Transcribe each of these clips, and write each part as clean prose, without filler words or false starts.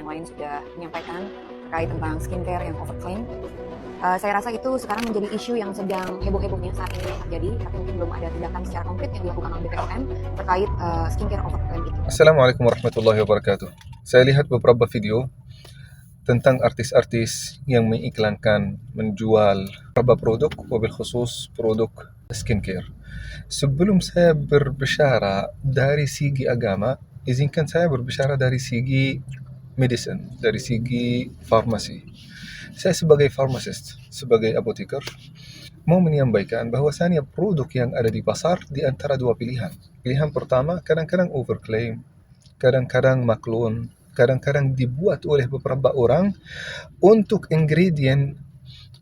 yang lain sudah menyampaikan terkait tentang skincare yang overclaim. Saya rasa itu sekarang menjadi isu yang sedang heboh-hebohnya saat ini terjadi, tapi mungkin belum ada tindakan secara konkret yang dilakukan oleh BPOM terkait skincare overclaim itu. Assalamualaikum warahmatullahi wabarakatuh. Saya lihat beberapa video tentang artis-artis yang mengiklankan, menjual beberapa produk, wabil khusus produk skincare. Sebelum saya berbicara dari segi agama, izinkan saya berbicara dari segi medicine, dari segi farmasi. Saya sebagai pharmacist, sebagai apoteker, mau menyampaikan bahwasannya produk yang ada di pasar di antara dua pilihan. Pilihan pertama, kadang-kadang overclaim, kadang-kadang maklun, kadang-kadang dibuat oleh beberapa orang untuk ingredient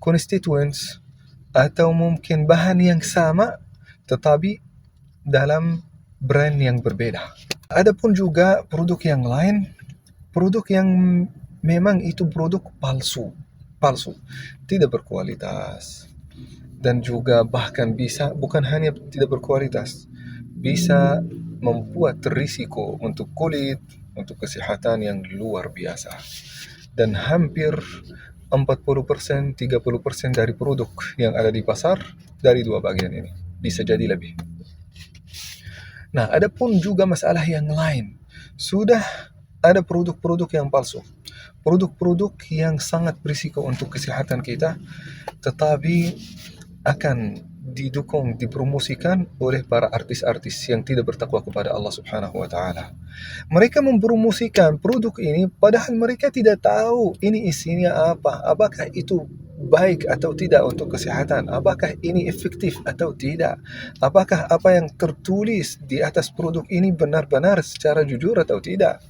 constituents atau mungkin bahan yang sama tetapi dalam brand yang berbeda. Adapun juga produk yang lain, produk yang memang itu produk palsu, tidak berkualitas, dan juga bahkan bisa bukan hanya tidak berkualitas, bisa membuat risiko untuk kulit, untuk kesehatan yang luar biasa. Dan hampir 40%, 30% dari produk yang ada di pasar dari dua bagian ini. Bisa jadi lebih. Nah, ada pun juga masalah yang lain. Sudah ada produk-produk yang palsu. Produk-produk yang sangat berisiko untuk kesehatan kita, tetapi akan didukung, dipromosikan oleh para artis-artis yang tidak bertakwa kepada Allah Subhanahu wa taala. Mereka mempromosikan produk ini padahal mereka tidak tahu ini isinya apa, apakah itu baik atau tidak untuk kesehatan, apakah ini efektif atau tidak, apakah apa yang tertulis di atas produk ini benar-benar secara jujur atau tidak.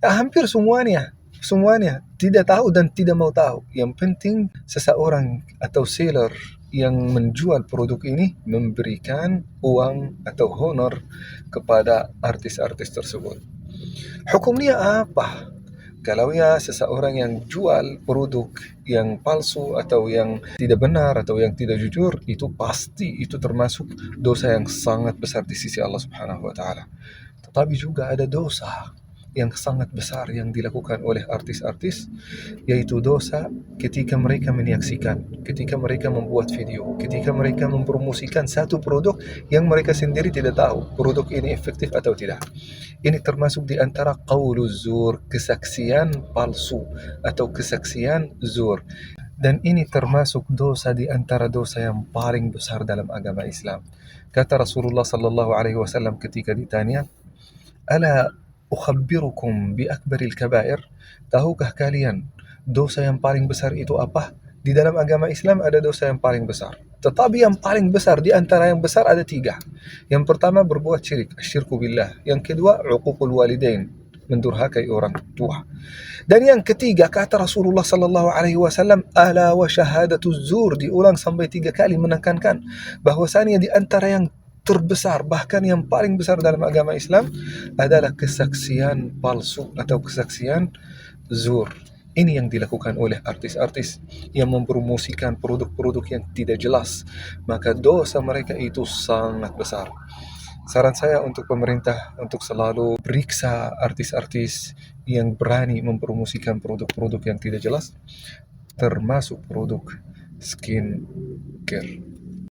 Hampir semuanya tidak tahu dan tidak mau tahu. Yang penting seseorang atau seller yang menjual produk ini memberikan uang atau honor kepada artis-artis tersebut. Hukumnya apa? Kalau ya seseorang yang jual produk yang palsu atau yang tidak benar atau yang tidak jujur, itu pasti itu termasuk dosa yang sangat besar di sisi Allah Subhanahu wa taala. Tetapi juga ada dosa yang sangat besar yang dilakukan oleh artis-artis, yaitu dosa ketika mereka menyaksikan, ketika mereka membuat video, ketika mereka mempromosikan satu produk yang mereka sendiri tidak tahu produk ini efektif atau tidak. Ini termasuk di antara qauluz zur, kesaksian palsu atau kesaksian zur. Dan ini termasuk dosa di antara dosa yang paling besar dalam agama Islam. Kata Rasulullah sallallahu alaihi wasallam ketika ditanya, "Ala ukhabbirukum bi akbaril kabair?" Tahukah kalian dosa yang paling besar itu apa? Di dalam agama Islam ada dosa yang paling besar. Tetapi yang paling besar di antara yang besar ada 3. Yang pertama berbuat syirik, syirku billah. Yang kedua uququl walidain, mendurhakai orang tua. Dan yang ketiga kata Rasulullah sallallahu alaihi wasallam, ala wa syahadatuz zur, diulang sampai 3 kali menekankan bahwasanya di antara yang terbesar, bahkan yang paling besar dalam agama Islam adalah kesaksian palsu atau kesaksian zur. Ini yang dilakukan oleh artis-artis yang mempromosikan produk-produk yang tidak jelas. Maka dosa mereka itu sangat besar. Saran saya untuk pemerintah untuk selalu periksa artis-artis yang berani mempromosikan produk-produk yang tidak jelas, termasuk produk skincare.